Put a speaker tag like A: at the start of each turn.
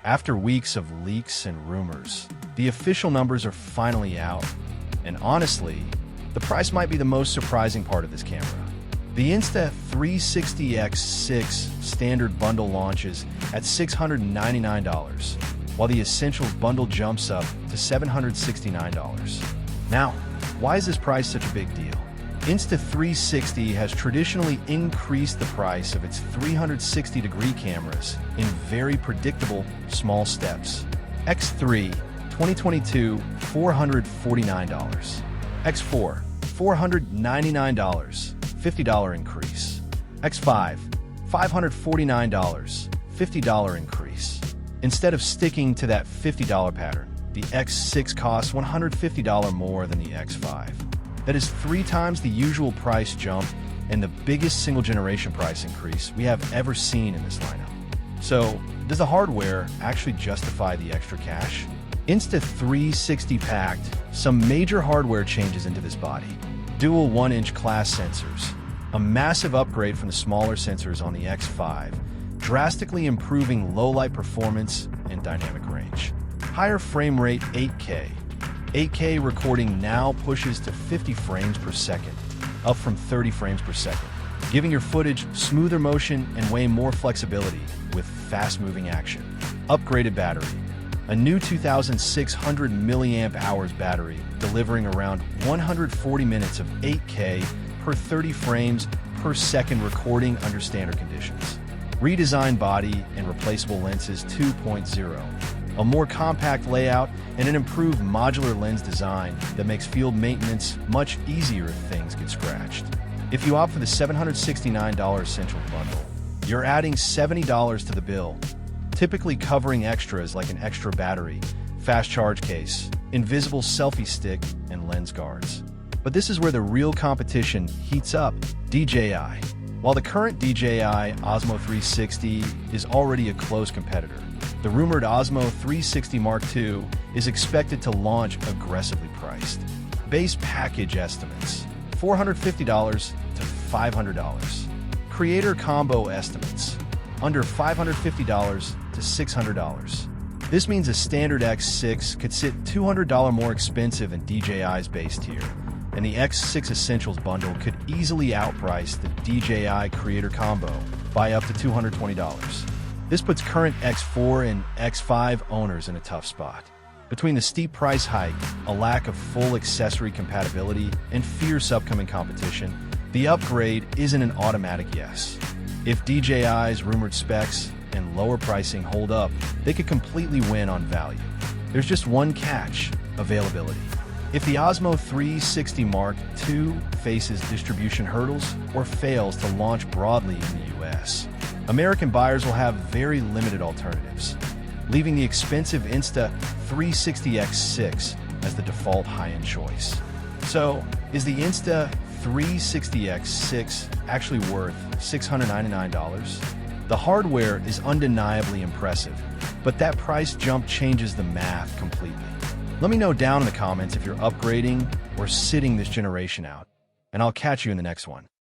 A: After weeks of leaks and rumors, the official numbers are finally out, and honestly, the price might be the most surprising part of this camera. The Insta360 X6 standard bundle launches at $699, while the Essentials bundle jumps up to $769. Now, why is this price such a big deal? Insta360 has traditionally increased the price of its 360-degree cameras in very predictable, small steps. X3, 2022, $449. X4, $499, $50 increase. X5, $549, $50 increase. Instead of sticking to that $50 pattern, the X6 costs $150 more than the X5. That is 3 times the usual price jump and the biggest single-generation price increase we have ever seen in this lineup. So, does the hardware actually justify the extra cash? Insta360 packed some major hardware changes into this body. Dual 1-inch class sensors, a massive upgrade from the smaller sensors on the X5, drastically improving low-light performance and dynamic range. Higher frame rate 8K. 8K recording now pushes to 50 frames per second, up from 30 frames per second, giving your footage smoother motion and way more flexibility with fast-moving action. Upgraded battery. A new 2,600 milliamp hours battery, delivering around 140 minutes of 8K per 30 frames per second recording under standard conditions. Redesigned body and replaceable lenses 2.0. A more compact layout and an improved modular lens design that makes field maintenance much easier if things get scratched. If you opt for the $769 Essentials bundle, you're adding $70 to the bill, typically covering extras like an extra battery, fast charge case, invisible selfie stick, and lens guards. But this is where the real competition heats up: DJI. While the current DJI Osmo 360 is already a close competitor, the rumored Osmo 360 Mark II is expected to launch aggressively priced. Base package estimates: $450 to $500. Creator combo estimates: under $550 to $600. This means a standard X6 could sit $200 more expensive than DJI's base tier, and the X6 Essentials bundle could easily outprice the DJI Creator combo by up to $220. This puts current X4 and X5 owners in a tough spot. Between the steep price hike, a lack of full accessory compatibility, and fierce upcoming competition, the upgrade isn't an automatic yes. If DJI's rumored specs and lower pricing hold up, they could completely win on value. There's just one catch: availability. If the Osmo 360 Mark II faces distribution hurdles or fails to launch broadly in the US, American buyers will have very limited alternatives, leaving the expensive Insta360 X6 as the default high-end choice. So, is the Insta360 X6 actually worth $699? The hardware is undeniably impressive, but that price jump changes the math completely. Let me know down in the comments if you're upgrading or sitting this generation out, and I'll catch you in the next one.